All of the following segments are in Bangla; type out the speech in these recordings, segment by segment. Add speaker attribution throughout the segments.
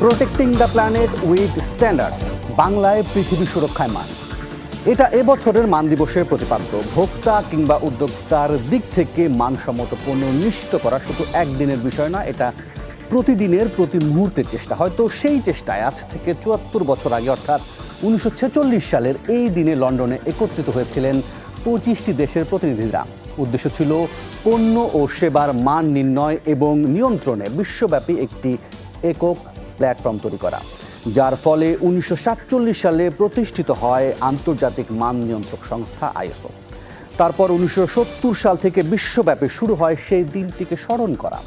Speaker 1: Protecting the planet with standards, বাংলায় পৃথিবী সুরক্ষায় মান। এটা এবছরের মান দিবসের প্রতিপাদ্য। ভোক্তা কিংবা উদ্যোক্তার দিক থেকে মানসম্মত পণ্য নিশ্চিত করা শুধু একদিনের বিষয় না, এটা প্রতিদিনের প্রতি মুহূর্তের চেষ্টা। হয়তো সেই চেষ্টায় আজ থেকে ৭৪ বছর আগে অর্থাৎ ১৯৪৬ সালের এই দিনে লন্ডনে একত্রিত হয়েছিলেন ২৫টি দেশের প্রতিনিধিরা। উদ্দেশ্য ছিল পণ্য ও সেবার মান নির্ণয় এবং নিয়ন্ত্রণে বিশ্বব্যাপী একটি একক প্ল্যাটফর্ম তৈরি করা, যার ফলে ১৯৪৭ সালে প্রতিষ্ঠিত হয় আন্তর্জাতিক মান নিয়ন্ত্রক সংস্থা আইএসও। তারপর ১৯৭০ সাল থেকে বিশ্বব্যাপী শুরু হয় সেই দিনটিকে স্মরণ করা।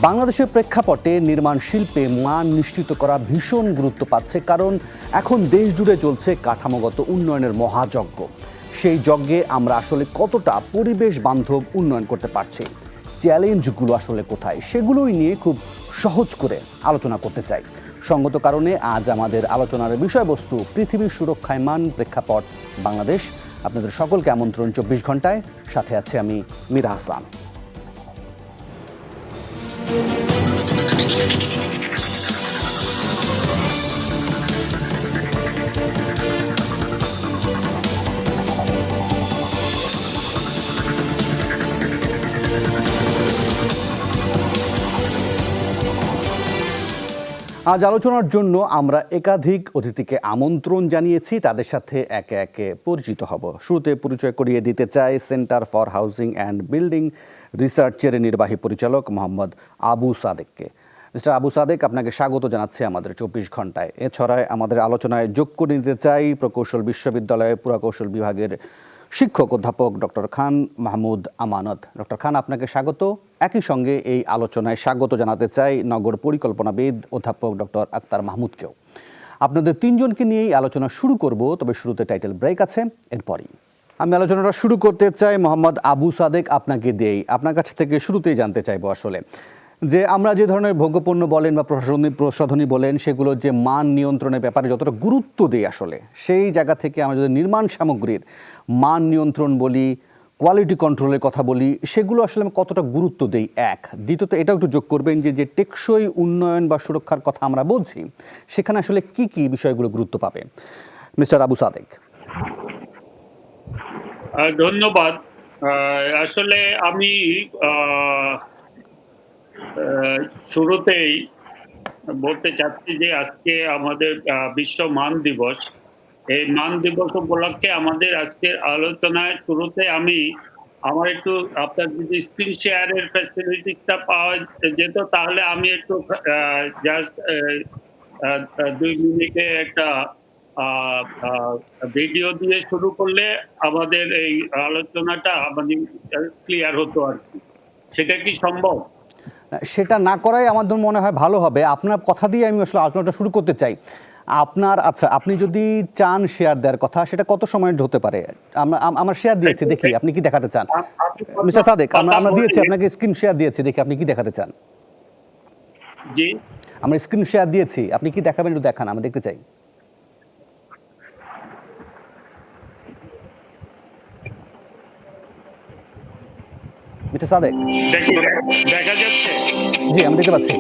Speaker 1: বাংলাদেশের প্রেক্ষাপটে নির্মাণ শিল্পে মান নিশ্চিত করা ভীষণ গুরুত্ব পাচ্ছে, কারণ এখন দেশ জুড়ে চলছে কাঠামোগত উন্নয়নের মহাযজ্ঞ। সেই যজ্ঞে আমরা আসলে কতটা পরিবেশ বান্ধব উন্নয়ন করতে পারছি, চ্যালেঞ্জগুলো আসলে কোথায়, সেগুলোই নিয়ে খুব সহজ করে আলোচনা করতে চাই। সঙ্গত কারণে আজ আমাদের আলোচনার বিষয়বস্তু পৃথিবীর সুরক্ষায় মান, প্রেক্ষাপট বাংলাদেশ। আপনাদের সকলকে আমন্ত্রণ ২৪ ঘন্টায়। সাথে আছে আমি মীরা হাসান। আজ আলোচনার জন্য আমরা একাধিক অতিথিকে আমন্ত্রণ জানিয়েছি, তাদের সাথে একে একে পরিচিত হব। শুরুতে পরিচয় করিয়ে দিতে চাই centre for housing and building রিসার্চের নির্বাহী পরিচালক মোহাম্মদ আবু সাদেককে। মিস্টার আবু সাদেক, আপনাকে স্বাগত জানাচ্ছি আমাদের ২৪ ঘন্টায়। এছাড়াও আমাদের আলোচনায় যোগ করে নিতে চাই প্রকৌশল বিশ্ববিদ্যালয়ের পুরাকৌশল বিভাগের শিক্ষক অধ্যাপক ডক্টর খান মাহমুদ আমানত। ডক্টর খান, আপনাকে স্বাগত। একই সঙ্গে এই আলোচনায় স্বাগত জানাতে চাই নগর পরিকল্পনাবিদ অধ্যাপক ডক্টর আক্তার মাহমুদকেও। আপনাদের তিনজনকে নিয়েই আলোচনা শুরু করব, তবে শুরুতে টাইটেল ব্রেক আছে, এরপরই আমি আলোচনাটা শুরু করতে চাই। মোহাম্মদ আবু সাদেক, আপনাকে দিয়েই আপনার কাছ থেকে শুরুতেই জানতে চাইবো আসলে যে আমরা যে ধরনের ভোগ্যপণ্য বলেন বা প্রসাধনী বলেন, সেগুলো যে মান নিয়ন্ত্রণের ব্যাপারে যতটা গুরুত্ব দেই, আসলে সেই জায়গা থেকে আমরা যদি নির্মাণ সামগ্রীর মান নিয়ন্ত্রণ বলি, কোয়ালিটি কন্ট্রোলের কথা বলি, সেগুলো আসলে আমি কতটা গুরুত্ব দেই। এক, দ্বিতীয়ত এটাও একটু যোগ করবেন যে টেকসই উন্নয়ন বা সুরক্ষার কথা আমরা বলছি, সেখানে আসলে কি কি বিষয়গুলো গুরুত্ব পাবে। মিস্টার আবু সাদেক।
Speaker 2: ধন্যবাদ। আসলে আমি শুরুতেই বলতে চাচ্ছি যে আজকে আমাদের বিশ্ব মান দিবস। এই মান দিবস উপলক্ষে আমাদের আজকের আলোচনায় শুরুতে আমার একটু আপনার যদি স্ক্রিন শেয়ারের ফ্যাসিলিটিসটা পাওয়া যেত, তাহলে আমি একটু জাস্ট ২ মিনিটে একটা ভিডিও দিয়ে শুরু করলে আমাদের এই আলোচনাটা মানে ক্লিয়ার হতো আর কি। সেটা কি সম্ভব?
Speaker 1: সেটা না করাই আমার মনে হয় ভালো হবে। আপনার কথা দিয়ে আমি আসলে আলোচনাটা শুরু করতে চাই। আচ্ছা, আপনি যদি চান শেয়ার দেওয়ার কথা, সেটা কত সময়ের হতে পারে? আমার শেয়ার দিয়েছি, দেখি আপনি কি দেখাতে চান। মিস্টার সাদেক, আমরা দিয়েছি আপনাকে স্ক্রিন শেয়ার দিয়েছি, দেখি আপনি কি দেখাতে চান।
Speaker 2: জি,
Speaker 1: আমরা স্ক্রিন শেয়ার দিয়েছি, আপনি কি দেখাবেন একটু দেখান, আমরা দেখতে চাই। মিস্টার সাদেক,
Speaker 2: দেখা যাচ্ছে?
Speaker 1: জি, আমি দেখতে পাচ্ছি।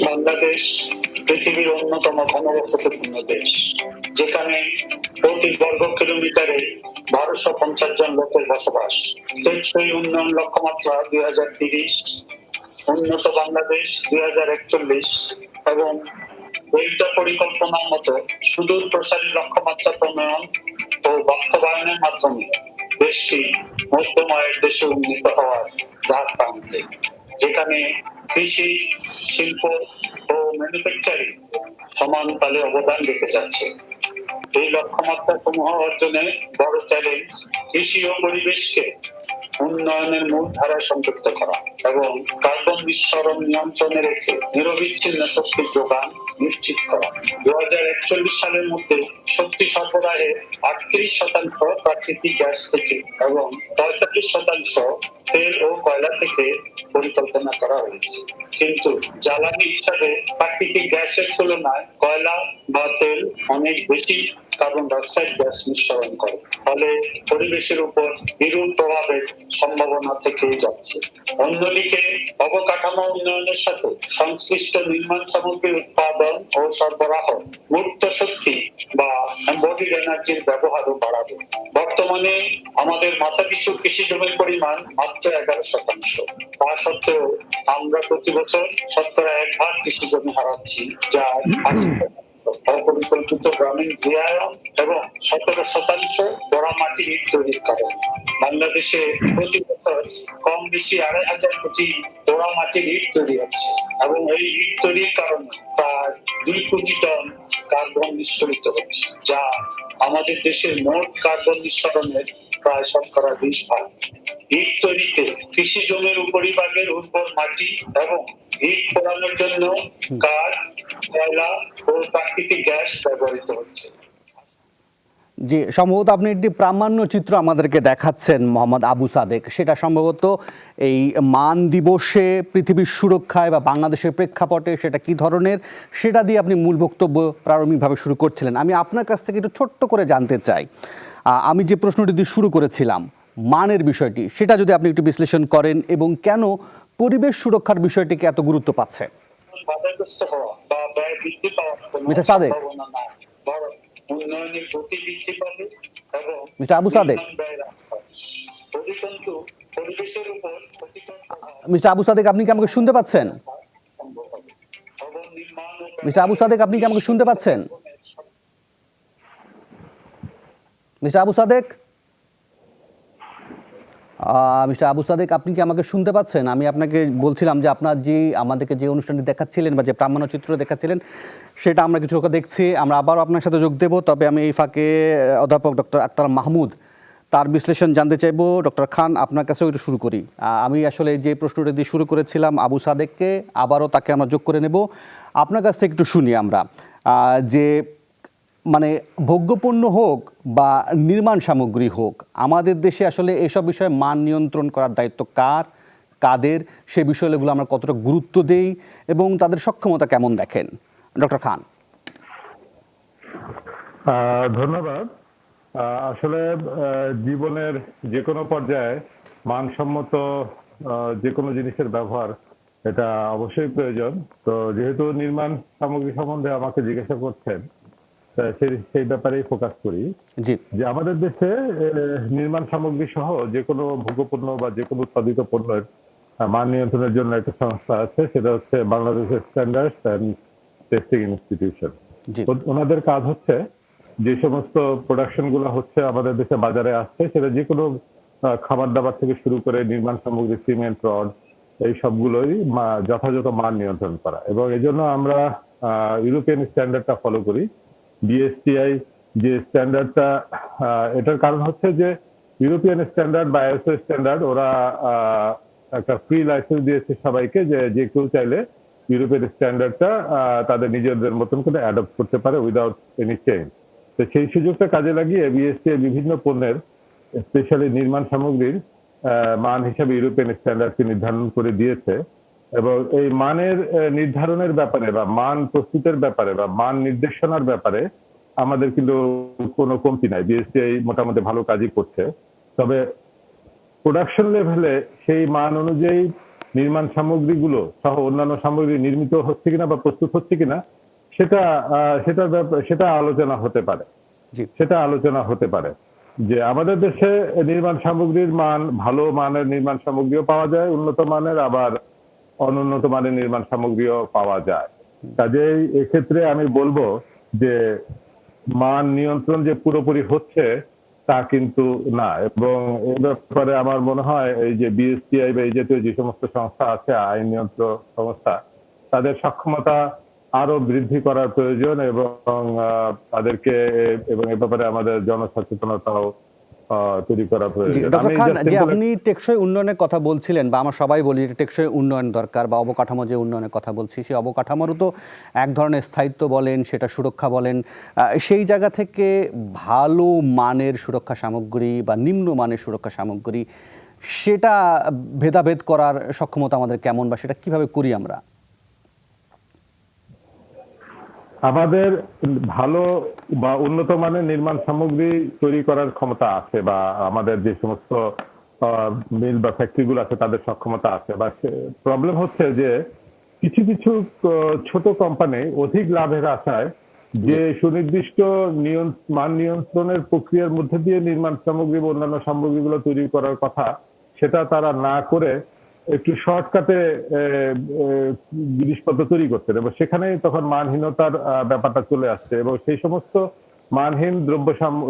Speaker 3: বাংলাদেশ পৃথিবীর অন্যতম ঘনবসতিপূর্ণ দেশ, যেখানে প্রতি বর্গ কিলোমিটারে ১২৫০ জন লোকের বসবাস। টেকসই উন্নয়ন লক্ষ্যমাত্রা ২০৩০, উন্নত বাংলাদেশ ২০৪১ এবং ডেল্টা পরিকল্পনার মতো সুদূর প্রসারী লক্ষ্যমাত্রা প্রণয়ন ও বাস্তবায়নের মাধ্যমে দেশটি মধ্যম আয়ের দেশে উন্নীত হওয়ার দ্বার প্রান্তে, যেখানে কৃষি, শিল্প ও ম্যানুফ্যাকচারিং সমান তালে অবদান রেখে যাচ্ছে। এই লক্ষ্যমাত্রা সমূহ অর্জনে বড় চ্যালেঞ্জ কৃষি ও পরিবেশকে উন্নয়নের মূল ধারায় সম্পৃক্ত করা এবং কার্বন নিঃসরণ নিয়ন্ত্রণে রেখে নিরবিচ্ছিন্ন শক্তির যোগান নিশ্চিত করা। ২০৪১ সালের মধ্যে শক্তি সরবরাহে ৩৮% প্রাকৃতিক গ্যাস থেকে এবং ৪৫% তেল ও কয়লা থেকে পরিকল্পনা করা হয়েছে। কিন্তু জ্বালানি হিসাবে প্রাকৃতিক গ্যাসের তুলনায় কয়লা বা তেল অনেক বেশি কার্বন ডাইঅক্সাইড গ্যাস নিঃসরণ করে, ফলে পরিবেশের উপর বিরূপ প্রভাবের সম্ভাবনা থেকেই যাচ্ছে। অন্যদিকে অবকাঠামো উন্নয়নের সাথে সংশ্লিষ্ট নির্মাণ সামগ্রী উৎপাদন ও সরবরাহ মুক্ত শক্তি বা এম্বডিড এনার্জির ব্যবহারও বাড়াবে। বর্তমানে আমাদের মাথাপিছু কৃষি জমির পরিমাণ মাত্র 11%। তা সত্ত্বেও আমরা প্রতি বছর 1/1 কৃষি জমি হারাচ্ছি, যা অপরিকল্পিত গ্রামীণ গৃহায়ন এবং 17% পোড়া মাটির ইট তৈরির কারণ। বাংলাদেশে প্রতি বছর কম বেশি 2,500 কোটি পোড়া মাটির ইট তৈরি হচ্ছে এবং এই ইট তৈরির কারণে প্রায় 2 কোটি টন কার্বন নিঃসরিত হচ্ছে, যা আমাদের দেশের মোট কার্বন নিঃসরণের প্রায় 20%। ইট তৈরিতে কৃষি জমির উপরিভাগের উর্বর মাটি এবং ইট পোড়ানোর জন্য কাঠ, কয়লা ও প্রাকৃতিক গ্যাস ব্যবহৃত হচ্ছে।
Speaker 1: যে সম্ভবত আপনি একটি প্রামাণ্য চিত্র আমাদেরকে দেখাচ্ছেন মোহাম্মদ আবু সাদেক, সেটা সম্ভবত এই মান দিবসে পৃথিবীর সুরক্ষায় বা বাংলাদেশের প্রেক্ষাপটে সেটা কি ধরনের, সেটা দিয়ে আপনি মূল বক্তব্য প্রারম্ভিকভাবে শুরু করছিলেন। আমি আপনার কাছ থেকে একটু ছোট্ট করে জানতে চাই, আমি যে প্রশ্নটি দিয়ে শুরু করেছিলাম মানের বিষয়টি, সেটা যদি আপনি একটু বিশ্লেষণ করেন এবং কেন পরিবেশ সুরক্ষার বিষয়টিকে এত গুরুত্ব পাচ্ছে।
Speaker 3: বাধাগ্রস্ত হওয়া বা ব্যয় বৃদ্ধি পাওয়ার কোনো
Speaker 1: মিস্টার সাদেক।
Speaker 3: সম্ভাবনা নাই, বরং উন্নয়নের গতি বৃদ্ধি পাবে এবং
Speaker 1: মিস্টার আবু সাদেক।
Speaker 3: ব্যয় হ্রাস পাবে। অধিকন্তু পরিবেশের উপর ক্ষতিকর প্রভাব
Speaker 1: মিস্টার আবু সাদেক, আপনি কি আমাকে শুনতে পাচ্ছেন?
Speaker 3: সম্ভব হবে। ভবন নির্মাণ ও
Speaker 1: মিস্টার আবু সাদেক, আপনি কি আমাকে শুনতে পাচ্ছেন? মিস্টার আবু সাদেক, মিস্টার আবু সাদেক, আপনি কি আমাকে শুনতে পাচ্ছেন? আমি আপনাকে বলছিলাম যে আপনার যে আমাদেরকে যে অনুষ্ঠানটি দেখাচ্ছিলেন বা যে প্রামাণ্য চিত্র দেখাচ্ছিলেন, সেটা আমরা কিছু দেখছি। আমরা আবারও আপনার সাথে যোগ দেব, তবে আমি এই ফাঁকে অধ্যাপক ডক্টর আক্তার মাহমুদ তার বিশ্লেষণ জানতে চাইব। ডক্টর খান, আপনার কাছেও একটু শুরু করি। আমি আসলে যে প্রশ্নটা দিয়ে শুরু করেছিলাম আবু সাদেককে, আবারও তাকে আমরা যোগ করে নেব। আপনার কাছ থেকে একটু শুনি আমরা যে মানে ভোগ্যপণ্য হোক বা নির্মাণ সামগ্রী হোক, আমাদের দেশে আসলে এসব বিষয়ে মান নিয়ন্ত্রণ করার দায়িত্ব কাদের, সে বিষয়গুলো আমরা কতটা গুরুত্ব দেই এবং তাদের সক্ষমতা কেমন দেখেন? ডক্টর খান।
Speaker 4: ধন্যবাদ। আসলে জীবনের যে কোনো পর্যায়ে মানসম্মত যে কোনো জিনিসের ব্যবহার এটা অবশ্যই প্রয়োজন। তো যেহেতু নির্মাণ সামগ্রী সম্বন্ধে আমাকে জিজ্ঞাসা করছেন, সেই ব্যাপারেই ফোকাস করি যে আমাদের দেশে নির্মাণ সামগ্রী সহ যে কোনো ভোগ্যপণ্য বা যে কোনো উৎপাদিত পণ্যের মান নিয়ন্ত্রণের জন্য একটা সংস্থা আছে, সেটা হচ্ছে বাংলাদেশের স্ট্যান্ডার্ডস অ্যান্ড টেস্টিং ইনস্টিটিউশন। ওনাদের কাজ হচ্ছে যে সমস্ত প্রোডাকশন গুলো হচ্ছে আমাদের দেশে বাজারে আসছে, সেটা যে কোনো খাবার দাবার থেকে শুরু করে নির্মাণ সামগ্রী, সিমেন্ট, রড, এই সবগুলোই যথাযথ মান নিয়ন্ত্রণ করা। এবং এই জন্য আমরা ইউরোপিয়ান স্ট্যান্ডার্ডটা ফলো করি। বিএসটিআই যে স্ট্যান্ডার্ডটা, এটার কারণ হচ্ছে যে ইউরোপিয়ান স্ট্যান্ডার্ড বা আইএসও স্ট্যান্ডার্ড, ওরা একটা ফ্রি লাইসেন্স দিয়েছে সবাইকে, যে কেউ চাইলে ইউরোপিয়ান স্ট্যান্ডার্ডটা তাদের নিজেদের মতন করে অ্যাডপ্ট করতে পারে উইদাউট এনি চেঞ্জ। তো সেই সুযোগটা কাজে লাগিয়ে বিএসটিআই বিভিন্ন পণ্যের, স্পেশালি নির্মাণ সামগ্রীর মান হিসাবে ইউরোপিয়ান স্ট্যান্ডার্ডকে নির্ধারণ করে দিয়েছে। এবং এই মানের নির্ধারণের ব্যাপারে বা মান প্রস্তুতের ব্যাপারে বা মান নির্দেশনার ব্যাপারে আমাদের কিন্তু কোনো কমতি নাই। বিএসটিআই মোটামুটি ভালো কাজই করছে। তবে প্রোডাকশন লেভেলে সেই মান অনুযায়ী নির্মাণ সামগ্রীগুলো সহ অন্যান্য সামগ্রী নির্মিত হচ্ছে কিনা বা প্রস্তুত হচ্ছে কিনা, সেটা আলোচনা হতে পারে। যে আমাদের দেশে নির্মাণ সামগ্রীর মান, ভালো মানের নির্মাণ সামগ্রীও পাওয়া যায়, উন্নত মানের, আবার অনুন্নত মানের নির্মাণ সামগ্রীও পাওয়া যায়। কাজেই এক্ষেত্রে আমি বলবো যে মান নিয়ন্ত্রণ যে পুরোপুরি হচ্ছে তা কিন্তু না। এবং এই ব্যাপারে আমার মনে হয় এই যে বিএসটিআই বা এই জাতীয় যে সমস্ত সংস্থা আছে, আইন নিয়ন্ত্রণ সংস্থা, তাদের সক্ষমতা আরো বৃদ্ধি করার প্রয়োজন এবং তাদেরকে এবং এ ব্যাপারে আমাদের জনসচেতনতাও তৈরি করা প্রয়োজন।
Speaker 1: ডক্টর খান, যে আপনি টেকসই উন্নয়নের কথা বলছিলেন বা আমরা সবাই বলি টেকসই উন্নয়ন দরকার বা অবকাঠামো যে উন্নয়নের কথা বলছি, সেই অবকাঠামোরও তো এক ধরনের স্থায়িত্ব বলেন, সেটা সুরক্ষা বলেন, সেই জায়গা থেকে ভালো মানের সুরক্ষা সামগ্রী বা নিম্ন মানের সুরক্ষা সামগ্রী, সেটা ভেদাভেদ করার সক্ষমতা আমাদের কেমন, বা সেটা কিভাবে করি আমরা?
Speaker 4: আমাদের ভালো বা উন্নত মানের নির্মাণ সামগ্রী তৈরি করার ক্ষমতা আছে, বা আমাদের যে সমস্ত মিল বা ফ্যাক্টরিগুলো আছে তাদের সক্ষমতা আছে, বা প্রবলেম হচ্ছে যে কিছু কিছু ছোট কোম্পানি অধিক লাভের আশায় যে সুনির্দিষ্ট মান নিয়ন্ত্রণের প্রক্রিয়ার মধ্যে দিয়ে নির্মাণ সামগ্রী বা অন্যান্য সামগ্রীগুলো তৈরি করার কথা, সেটা তারা না করে একটু শর্টকাটে জিনিসপত্র তৈরি করতেন, এবং সেখানে তখন মানহীনতার ব্যাপারটা চলে আসছে। এবং সেই সমস্ত মানহীন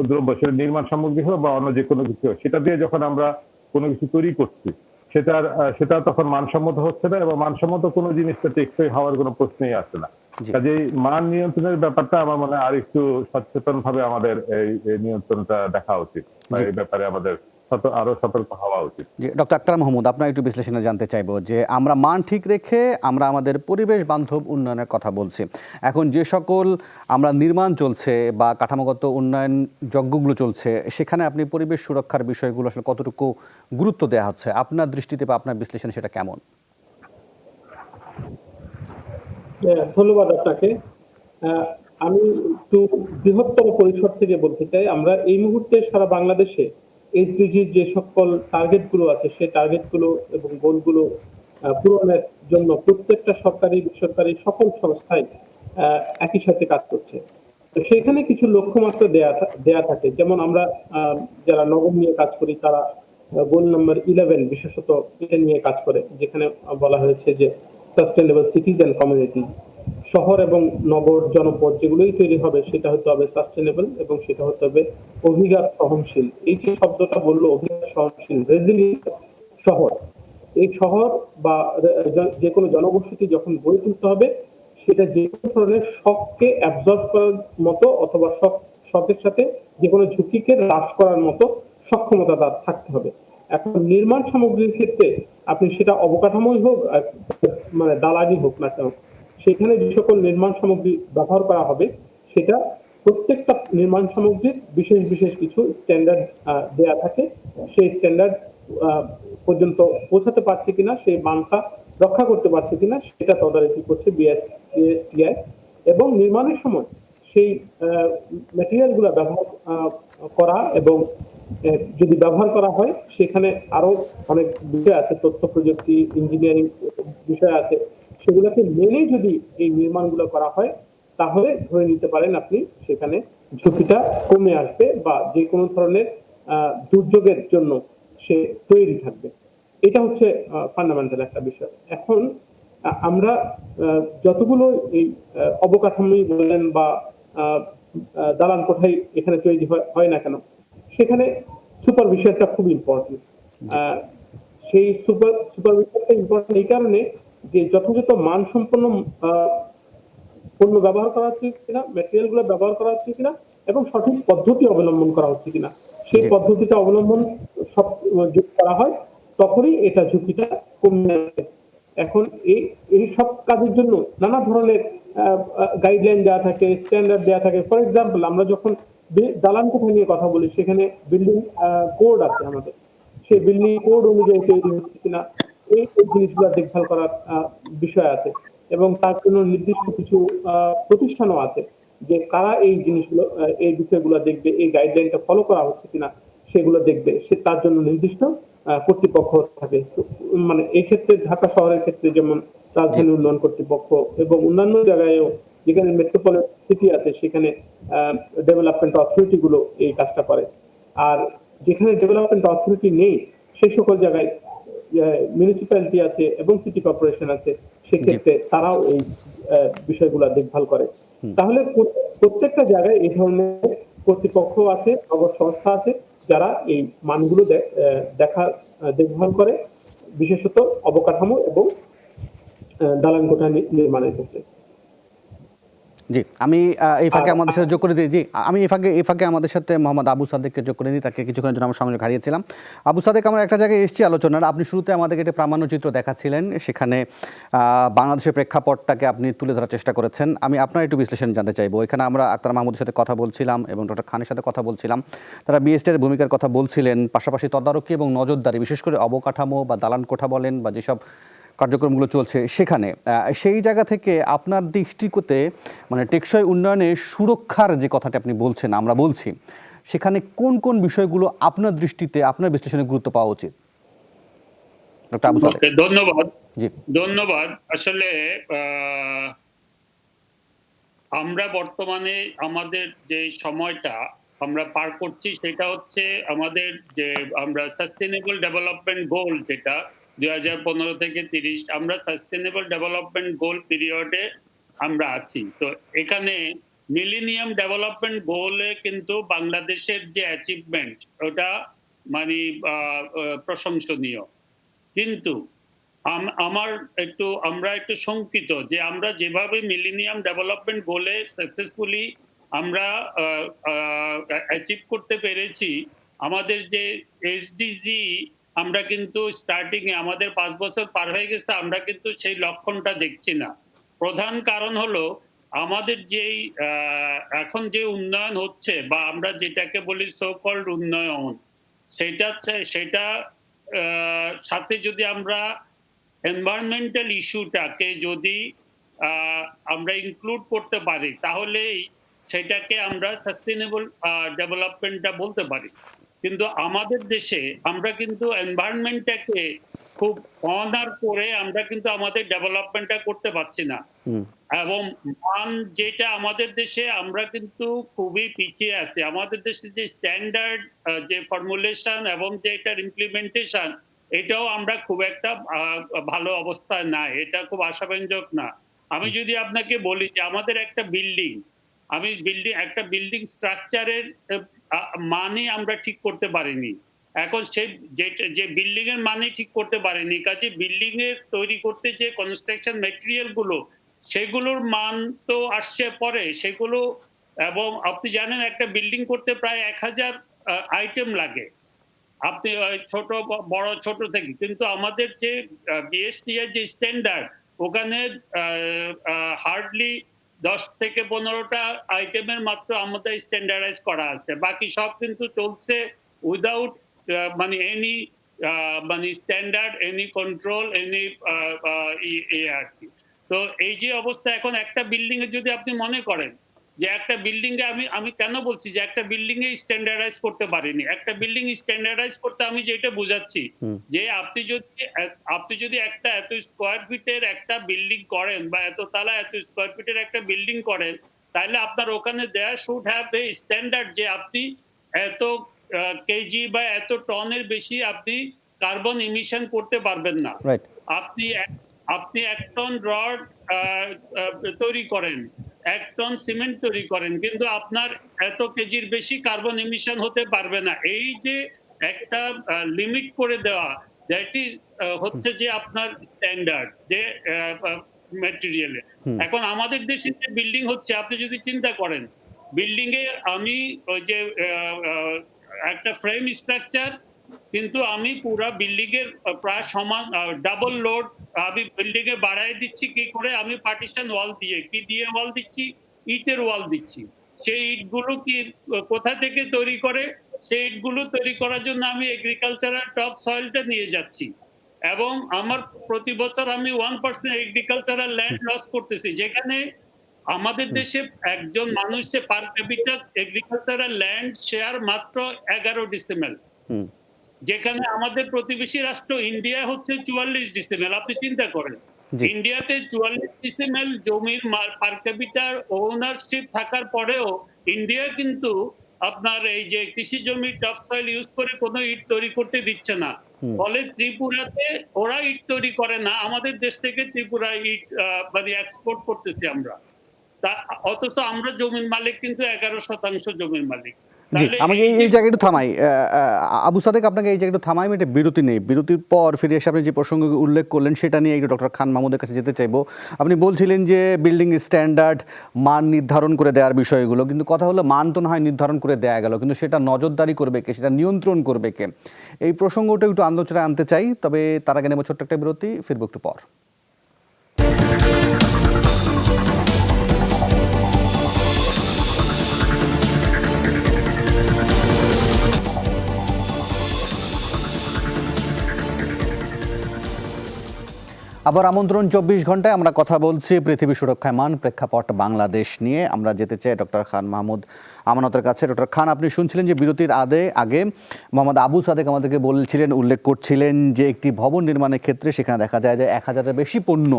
Speaker 4: দ্রব্য সেটা নির্মাণ সামগ্রী হোক বা অন্য যে কোনো কিছু হোক, সেটা দিয়ে যখন আমরা কোনো কিছু তৈরি করছি, সেটা তখন মানসম্মত হচ্ছে না, এবং মানসম্মত কোনো জিনিসটা টেকসই হওয়ার কোনো প্রশ্নই আসে না। কাজেই মান নিয়ন্ত্রণের ব্যাপারটা আমার মনে হয় আর একটু সচেতন ভাবে আমাদের এই নিয়ন্ত্রণটা দেখা উচিত, বা এই ব্যাপারে আমাদের আরো সতর্ক হওয়া উচিত।
Speaker 1: ডক্টর আক্তার মাহমুদ, আপনার একটু বিশ্লেষণে জানতে চাইবো যে আমরা মান ঠিক রেখে আমরা আমাদের পরিবেশ বান্ধব উন্নয়নের কথা বলছি। এখন যে সকল আমরা নির্মাণ চলছে বা কাঠামোগত উন্নয়ন যজ্ঞগুলো চলছে, সেখানে আপনি পরিবেশ সুরক্ষার বিষয়গুলো আসলে কতটুকু গুরুত্ব দেওয়া হচ্ছে আপনার দৃষ্টিতে, বা আপনার বিশ্লেষণে সেটা কেমন?
Speaker 5: ধন্যবাদ আপনাকে। আমি একটু বৃহত্তর পরিসর থেকে বলতে চাই, আমরা এই মুহূর্তে সারা বাংলাদেশে এসডিজির যে সকল টার্গেটগুলো আছে, সেই টার্গেটগুলো এবং গোলগুলো পূরণের জন্য প্রত্যেকটা সরকারি বেসরকারি সকল সংস্থাই একই সাথে কাজ করছে। তো সেখানে কিছু লক্ষ্যমাত্রা দেয়া থাকে, যেমন আমরা যারা নগর নিয়ে কাজ করি তারা গোল নাম্বার 11 বিশেষত এটা নিয়ে কাজ করে, যেখানে বলা হয়েছে যে সাস্টেনেবল সিটিজ এন্ড কমিউনিটিজ, শহর এবং নগর জনপদ যেগুলোই তৈরি হবে সেটা হতে হবে সাস্টেনেবল, এবং সেটা হতে হবে অভিঘাত সহনশীল। এই যে শব্দটা বললো, অভিঘাত সহনশীল, রেজিলিয়েন্ট শহর, এই শহর বা যে কোনো জনবসতি যখন গড়ে তুলতে হবে, সেটা যে কোনো ধরনের শককে অ্যাবজর্ব করার মতো অথবা শকের সাথে যে কোনো ঝুঁকিকে হ্রাস করার মতো সক্ষমতা তার থাকতে হবে। এখন নির্মাণ সামগ্রীর ক্ষেত্রে আপনি সেটা অবকাঠামোই হোক মানে দালালি হোক না কেন, সেখানে যে সকল নির্মাণ সামগ্রী ব্যবহার করা হবে, সেটা প্রত্যেকটা নির্মাণ সামগ্রীর বিশেষ বিশেষ কিছু স্ট্যান্ডার্ড দেয়া থাকে। সেই স্ট্যান্ডার্ড পর্যন্ত পৌঁছাতে পারছে কিনা, সেই মানটা রক্ষা করতে পারছে কিনা, সেটা তদারকি করছে বিএসটিআই। এবং নির্মাণের সময় সেই ম্যাটেরিয়াল গুলা ব্যবহার করা, এবং যদি ব্যবহার করা হয় সেখানে আরো অনেক বিষয় আছে, তথ্য প্রযুক্তি, ইঞ্জিনিয়ারিং বিষয় আছে, সেগুলোকে মেনে যদি এই নির্মাণগুলো করা হয়, তাহলে ধরে নিতে পারেন আপনি সেখানে ঝুঁকিটা কমে আসবে, বা যে কোনো ধরনের দুর্যোগের জন্য সে তৈরি থাকবে। এটা হচ্ছে ফান্ডামেন্টাল একটা বিষয়। এখন আমরা যতগুলো এই অবকাঠামোই বলেন বা দালান কোঠাই এখানে তৈরি হয় না কেন, সেখানে সুপারভিশনটা খুব ইম্পর্টেন্ট। সেই সুপারভিশনটা ইম্পর্টেন্ট এই কারণে যে যথাযথ মানসম্পন্ন পণ্য ব্যবহার করা হচ্ছে কিনা, ম্যাটেরিয়াল গুলো ব্যবহার করা হচ্ছে কিনা, এবং সঠিক পদ্ধতি অবলম্বন করা হচ্ছে কিনা, সেই পদ্ধতিটা অবলম্বন সব যদি করা হয়, তখনই এটা ঝুঁকিটা কমে আসবে। এখন এই সব কাজের জন্য নানা ধরনের গাইডলাইন দেওয়া থাকে, স্ট্যান্ডার্ড দেওয়া থাকে। ফর এক্সাম্পল, আমরা যখন দালান কোঠা নিয়ে কথা বলি, সেখানে বিল্ডিং কোড আছে আমাদের, সেই বিল্ডিং কোড অনুযায়ী তৈরি হচ্ছে কিনা, এই জিনিসগুলো দেখভাল করার বিষয় আছে। এবং তার জন্য নির্দিষ্ট কিছু প্রতিষ্ঠানও আছে যে কারা এই জিনিসগুলো, এই বিষয়গুলো দেখবে, এই গাইডলাইনটা ফলো করা হচ্ছে কিনা সেগুলো দেখবে, সে তার জন্য নির্দিষ্ট কর্তৃপক্ষ থাকে। মানে এই ক্ষেত্রে ঢাকা শহরের ক্ষেত্রে যেমন রাজধানী উন্নয়ন কর্তৃপক্ষ, এবং অন্যান্য জায়গায়ও যেখানে মেট্রোপলিটন সিটি আছে সেখানে ডেভেলপমেন্ট অথরিটি গুলো এই কাজটা করে। আর যেখানে ডেভেলপমেন্ট অথরিটি নেই, সেই সকল জায়গায় মিউনিসিপ্যালিটি আছে এবং সিটি কর্পোরেশন আছে, সেক্ষেত্রে তারাও এই বিষয়গুলো দেখভাল করে। তাহলে প্রত্যেকটা জায়গায় এই ধরনের কর্তৃপক্ষ আছে, নগর সংস্থা আছে, যারা এই মানগুলো দেখভাল করে, বিশেষত অবকাঠামো এবং দালান কোঠা নির্মাণের ক্ষেত্রে।
Speaker 1: জি, আমি এই ফাঁকে
Speaker 5: আর
Speaker 1: আমাদের সাথে যোগ করে দিই। জি, আমি এই ফাঁকে আমাদের সাথে মোহাম্মদ আবু সাদেককে যোগ করে নিই। তাকে কিছুক্ষণের জন্য আমার সংযোগ হারিয়েছিলাম। আবু সাদেক, আমরা একটা জায়গায় এসেছি আলোচনার। আপনি শুরুতে আমাদেরকে একটা প্রামাণ্য চিত্র দেখাচ্ছিলেন। সেখানে বাংলাদেশের প্রেক্ষাপটটাকে আপনি তুলে ধরার চেষ্টা করেছেন। আমি আপনার একটু বিশ্লেষণ জানতে চাইবো। এখানে আমরা আক্তার মাহমুদের সাথে কথা বলছিলাম এবং ডক্টর খানের সাথে কথা বলছিলাম। তারা বিএসটির ভূমিকার কথা বলছিলেন, পাশাপাশি তদারকি এবং নজরদারি, বিশেষ করে অবকাঠামো বা দালান কোঠা বলেন বা যেসব কার্যক্রমগুলো চলছে সেখানে, সেই জায়গা থেকে আপনার দৃষ্টিকোণে মানে টেকসই উন্নয়নে সুরক্ষার যে কথাটা আপনি বলছেন, আমরা বলছি, সেখানে কোন কোন বিষয়গুলো আপনার দৃষ্টিতে, আপনার বিশ্লেষণে গুরুত্ব পাওয়া উচিত? ডক্টর আবু সাদেক।
Speaker 2: ওকে, ধন্যবাদ।
Speaker 1: জি,
Speaker 2: ধন্যবাদ। আসলে আমরা বর্তমানে আমাদের যে সময়টা আমরা পার করছি সেটা হচ্ছে আমাদের যে আমরা সাস্টেনেবল ডেভেলপমেন্ট গোল, যেটা 2015 থেকে 30 আমরা সাস্টেনেবল ডেভেলপমেন্ট গোল পিরিয়ডে আমরা আছি। তো এখানে মিলেনিয়াম ডেভেলপমেন্ট গোলে কিন্তু বাংলাদেশের যে অ্যাচিভমেন্ট ওটা মানে প্রশংসনীয়। কিন্তু আমরা একটু শঙ্কিত যে আমরা যেভাবে মিলেনিয়াম ডেভেলপমেন্ট গোলে সাকসেসফুলি আমরা অ্যাচিভ করতে পেরেছি, আমাদের যে এসডিজি আমরা কিন্তু স্টার্টিং এ আমাদের 5 বছর পার হয়ে গেছে, আমরা কিন্তু সেই লক্ষণটা দেখছি না। প্রধান কারণ হলো আমাদের যেই এখন যে উন্নয়ন হচ্ছে বা আমরা যেটাকে বলি সো কল্ড উন্নয়ন, সেটা সাথে যদি আমরা এনভায়রনমেন্টাল ইস্যুটাকে যদি আমরা ইনক্লুড করতে পারি, তাহলেই সেটাকে আমরা সাস্টেনেবল ডেভেলপমেন্টটা বলতে পারি। কিন্তু আমাদের দেশে আমরা কিন্তু এনভায়রনমেন্টটাকে খুব অনার করে আমরা কিন্তু আমাদের ডেভেলপমেন্টটা করতে পারছি না। এবং মান যেটা আমাদের দেশে, আমরা কিন্তু খুবই পিছিয়ে আছি। আমাদের দেশে যে স্ট্যান্ডার্ড যে ফর্মুলেশন এবং যে এটার ইমপ্লিমেন্টেশন, এটাও আমরা খুব একটা ভালো অবস্থায় নাই। এটা খুব আশাব্যঞ্জক না। আমি যদি আপনাকে বলি যে আমাদের একটা বিল্ডিং স্ট্রাকচারের মানই আমরা ঠিক করতে পারিনি। এখন সেই যে বিল্ডিং এর মানই ঠিক করতে পারিনি, কাজে বিল্ডিং এর তৈরি করতে যে কনস্ট্রাকশন মেটেরিয়াল গুলো, সেগুলোর মান তো আসছে পরে সেগুলো। এবং আপনি জানেন একটা বিল্ডিং করতে প্রায় 1000 আইটেম লাগে। আপনি ছোট বড় ছোট থেকে, কিন্তু আমাদের যে বিএসটিআই যে স্ট্যান্ডার্ড, ওখানে হার্ডলি 10 থেকে 15টা আইটেমের মাত্র আমাদের স্ট্যান্ডার্ডাইজ করা আছে। বাকি সব কিন্তু চলছে উইদাউট মানে এনি মানে স্ট্যান্ডার্ড, এনি কন্ট্রোল, এনি আর কি। তো এই যে অবস্থা, এখন একটা বিল্ডিং এ যদি আপনি মনে করেন যে একটা বিল্ডিং এ আমি কেন বলছি যে একটা বিল্ডিং এ স্ট্যান্ডার্ডাইজ করতে পারিনি, একটা বিল্ডিং স্ট্যান্ডার্ডাইজ করতে আমি যেটা বোঝাচ্ছি যে আপনি যদি একটা এত স্কোয়ার ফিটের একটা বিল্ডিং করেন বা এত তালা এত স্কোয়ার ফিটের একটা বিল্ডিং করেন, তাহলে আপনার ওখানে there should have a standard যে আপনি এত কেজি বা এত টনের বেশি আপনি কার্বন ইমিশন করতে পারবেন না।
Speaker 1: রাইট।
Speaker 2: আপনি আপনি 1 টন রড তৈরি করেন, 1 টন সিমেন্ট তৈরি করেন, কিন্তু আপনার এত কেজির বেশি কার্বন এমিশন হতে পারবে না। এই যে একটা লিমিট করে দেওয়া, দ্যাট ইজ হচ্ছে যে আপনার স্ট্যান্ডার্ড যে ম্যাটেরিয়ালে। এখন আমাদের দেশে যে বিল্ডিং হচ্ছে, আপনি যদি চিন্তা করেন, বিল্ডিং এ আমি ওই যে একটা ফ্রেম স্ট্রাকচার, কিন্তু আমি পুরা বিল্ডিং এর প্রায় সমান ডাবল লোড আমি বিল্ডিং এ বাড়াই দিচ্ছি। কি করে? আমি পার্টিশন ওয়াল দিয়ে, কি দিয়ে ওয়াল দিচ্ছি? ইটের ওয়াল দিচ্ছি। সেই ইটগুলো কি কোথা থেকে তৈরি করে? সেই ইটগুলো তৈরি করার জন্য আমি এগ্রিকালচারাল টপ সয়েলটা নিয়ে যাচ্ছি এবং আমার প্রতি বছর আমি 1% এগ্রিকালচারাল ল্যান্ড লস করতেছি, যেখানে আমাদের দেশে একজন মানুষের পার ক্যাপিটা এগ্রিকালচারাল ল্যান্ড শেয়ার মাত্র 11 ডিসিমেল, যেখানে আমাদের প্রতিবেশী রাষ্ট্র ইন্ডিয়া হচ্ছে 44 ডিসিমেল। আপনি চিন্তা করেন, ইন্ডিয়াতে 44 ডিসিমেল জমির পার ক্যাপিটাল ওনারশিপ থাকার পরেও ইন্ডিয়া কিন্তু আপনার এই যে কৃষি জমি টপ সয়েল ইউজ করে কোনো ইট তৈরি করতে দিচ্ছে না। ফলে ত্রিপুরাতে ওরা ইট তৈরি করে না, আমাদের দেশ থেকে ত্রিপুরা ইট মানে এক্সপোর্ট করতেছি আমরা। অথচ আমরা জমির মালিক কিন্তু 11% জমির মালিক।
Speaker 1: জি,
Speaker 2: তাহলে
Speaker 1: আমাকে
Speaker 2: এই যে
Speaker 1: এই জায়গায় একটু থামাই। আবু সাদেক, আপনাকে এই জায়গায় একটু থামাই, আমি একটা বিরতি নেই। বিরতির পর ফিরে এসে আপনি যে প্রসঙ্গ উল্লেখ করলেন সেটা নিয়ে একটু ডক্টর খান মাহমুদের কাছে যেতে চাইবো। আপনি বলছিলেন যে বিল্ডিং স্ট্যান্ডার্ড মান নির্ধারণ করে দেওয়ার বিষয়গুলো, কিন্তু কথা হলো মান তো না হয় নির্ধারণ করে দেয়া গেল, কিন্তু সেটা নজরদারি করবে কে, সেটা নিয়ন্ত্রণ করবে কে? এই প্রসঙ্গটা একটু আলোচনায় আনতে চাই, তবে তার আগে নেব ছোট্ট একটা বিরতি, ফিরবো একটু পর। আবার আমন্ত্রণ 24 ঘন্টায় আমরা কথা বলছি পৃথিবী সুরক্ষায় মান প্রেক্ষাপট বাংলাদেশ নিয়ে। আমরা যেতে চাই ডক্টর খান মাহমুদ আমানতের কাছে। ডক্টর খান, আপনি শুনছিলেন যে বিরতির আগে মোহাম্মদ আবু সাদেক আমাদেরকে বলছিলেন, উল্লেখ করছিলেন যে একটি ভবন নির্মাণের ক্ষেত্রে সেখানে দেখা যায় যে 1000-এর বেশি পণ্য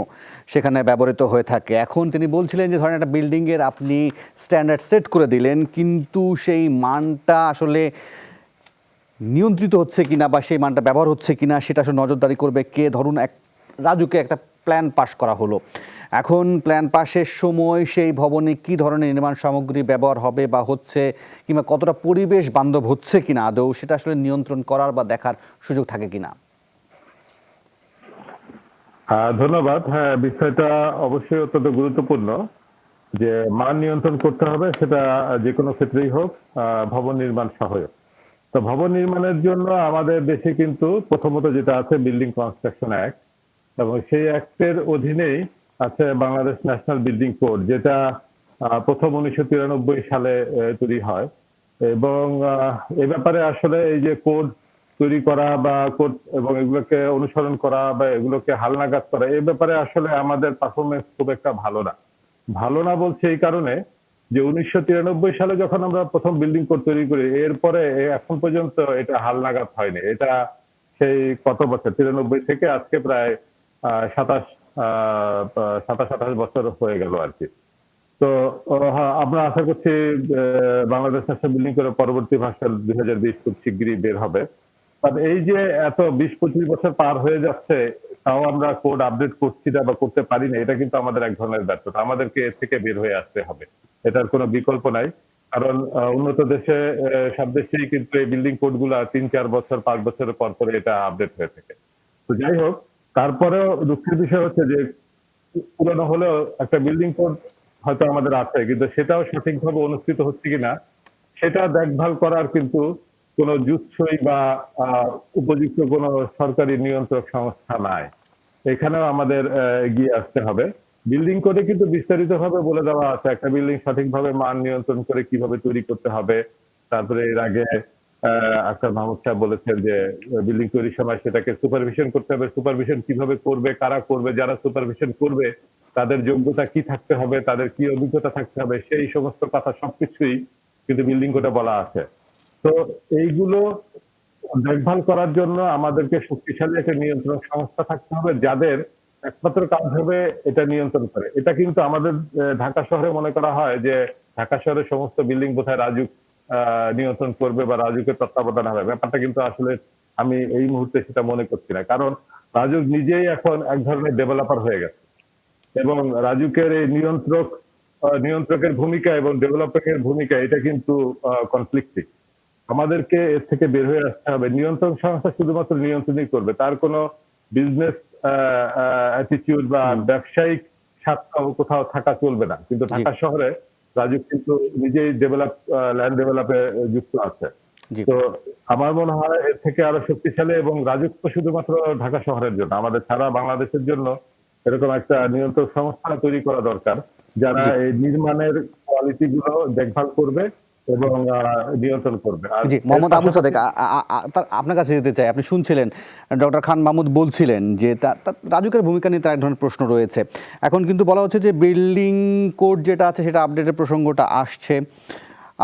Speaker 1: সেখানে ব্যবহৃত হয়ে থাকে। এখন তিনি বলছিলেন যে ধরেন একটা বিল্ডিংয়ের আপনি স্ট্যান্ডার্ড সেট করে দিলেন, কিন্তু সেই মানটা আসলে নিয়ন্ত্রিত হচ্ছে কিনা বা সেই মানটা ব্যবহার হচ্ছে কিনা সেটা আসলে নজরদারি করবে কে? ধরুন রাজুকে একটা প্ল্যান পাস করা হলো, এখন প্ল্যান পাসের সময় সেই ভবনে কি ধরনের নির্মাণ সামগ্রী ব্যবহার হবে বা হচ্ছে, কিংবা কতটা পরিবেশ বান্ধব হচ্ছে কিনা আদৌ, সেটা আসলে নিয়ন্ত্রণ করার বা দেখার সুযোগ থাকে কিনা?
Speaker 4: ধন্যবাদ। হ্যাঁ, বিষয়টা অবশ্যই অত্যন্ত গুরুত্বপূর্ণ যে মান নিয়ন্ত্রণ করতে হবে, সেটা যে কোনো ক্ষেত্রেই হোক, ভবন নির্মাণ সহায়ক। তো ভবন নির্মাণের জন্য আমাদের দেশে কিন্তু প্রথমত যেটা আছে বিল্ডিং কনস্ট্রাকশন অ্যাক্ট, এবং সেই অ্যাক্টের অধীনেই আছে বাংলাদেশ ন্যাশনাল বিল্ডিং কোড, যেটা প্রথম 1993 সালে তৈরি হয়। এবং এ ব্যাপারে আসলে এই যে কোড তৈরি করা বা কোড এবং এগুলোকে অনুসরণ করা বা এগুলোকে হালনাগাদ করা, এই ব্যাপারে আসলে আমাদের পারফরমেন্স খুব একটা ভালো না বলছে এই কারণে যে 1993 সালে যখন আমরা প্রথম বিল্ডিং কোড তৈরি করি, এরপরে এখন পর্যন্ত এটা হালনাগাদ হয়নি। এটা সেই কত বছর, 93 থেকে আজকে প্রায় 27-28 বছর হয়ে গেল আর কি। তো আমরা আশা করছি বাংলাদেশ ন্যাশনাল বিল্ডিং করে পরবর্তী ভার্সন 2020 খুব শিগগিরই বের হবে। এই যে এত 20-25 বছর পার হয়ে যাচ্ছে, তাও আমরা কোড আপডেট করছি না বা করতে পারি না, এটা কিন্তু আমাদের এক ধরনের ব্যর্থতা। আমাদেরকে এর থেকে বের হয়ে আসতে হবে, এটার কোনো বিকল্প নাই। কারণ উন্নত দেশে সব দেশেই কিন্তু এই বিল্ডিং কোড গুলা 3-4 বছর 5 বছরের পর পরে এটা আপডেট হয়ে থাকে। তো যাই হোক, তারপরেও দুঃখের বিষয় হচ্ছে যে পুরনো হলেও একটা বিল্ডিং কোড হয়তো আমাদের আছে, কিন্তু সেটাও সঠিকভাবে অনুষ্ঠিত হচ্ছে কিনা সেটা দেখভাল করার কিন্তু কোনো জুৎসই বা উপযুক্ত কোনো সরকারি নিয়ন্ত্রক সংস্থা নাই। এখানেও আমাদের এগিয়ে আসতে হবে। বিল্ডিং কোডে কিন্তু বিস্তারিতভাবে বলে দেওয়া আছে একটা বিল্ডিং সঠিকভাবে মান নিয়ন্ত্রণ করে কিভাবে তৈরি করতে হবে। তারপরে এর আগে আক্তার মাহমুদ সাহেব বলেছেন যে বিল্ডিং তৈরির সময় সেটাকে সুপারভিশন করতে হবে। সুপারভিশন কিভাবে করবে, কারা করবে, যারা সুপারভিশন করবে তাদের যোগ্যতা কি থাকতে হবে, তাদের কি অভিজ্ঞতা থাকতে হবে, সেই সমস্ত কথা সবকিছুই কিন্তু বিল্ডিং কোডে বলা আছে। তো এইগুলো দেখভাল করার জন্য আমাদেরকে শক্তিশালী একটা নিয়ন্ত্রণ সংস্থা থাকতে হবে, যাদের একমাত্র কাজ হবে এটা নিয়ন্ত্রণ করে। এটা কিন্তু আমাদের ঢাকা শহরে মনে করা হয় যে ঢাকা শহরের সমস্ত বিল্ডিং বোধহয় রাজুক নিয়ন্ত্রণ করবে বা রাজুকের তত্ত্বাবধান হবে। ব্যাপারটা কিন্তু আসলে আমি এই মুহূর্তে সেটা মনে করছি না, কারণ রাজুক নিজেই এখন এক ধরনের ডেভেলপার হয়ে গেছে এবং রাজুকের এই নিয়ন্ত্রকের ভূমিকা এবং ডেভেলপারের ভূমিকা এটা কিন্তু কনফ্লিক্টিং। আমাদেরকে এর থেকে বের হয়ে আসতে হবে। নিয়ন্ত্রণ সংস্থা শুধুমাত্র নিয়ন্ত্রণই করবে, তার কোনো বিজনেস অ্যাটিটিউড বা ব্যবসায়িক স্বার্থ কোথাও থাকা চলবে না। কিন্তু
Speaker 1: জি
Speaker 4: ঢাকা শহরে রাজুক কিন্তু নিজেই ল্যান্ড ডেভেলপে যুক্ত আছে।
Speaker 1: জি
Speaker 4: তো আমার মনে হয় এর থেকে আরো শক্তিশালী, এবং রাজুক তো শুধুমাত্র ঢাকা শহরের জন্য, আমাদের সারা বাংলাদেশের জন্য এরকম একটা নিয়ন্ত্রণ সংস্থা তৈরি করা দরকার, যারা
Speaker 1: জি
Speaker 4: এই নির্মাণের কোয়ালিটি গুলো দেখভাল করবে এবং নিয়ন্ত্রণ করবে। আর
Speaker 1: জি,
Speaker 4: এর
Speaker 1: মোহাম্মদ আবু
Speaker 4: পাশাপাশি
Speaker 1: সাদেক, আপনার কাছে যেতে চাই। আপনি শুনছিলেন ডক্টর খান মাহমুদ বলছিলেন যে রাজুকের ভূমিকা নিয়ে তার এক ধরনের প্রশ্ন রয়েছে। এখন কিন্তু বলা হচ্ছে যে বিল্ডিং কোড যেটা আছে সেটা আপডেটের প্রসঙ্গটা আসছে।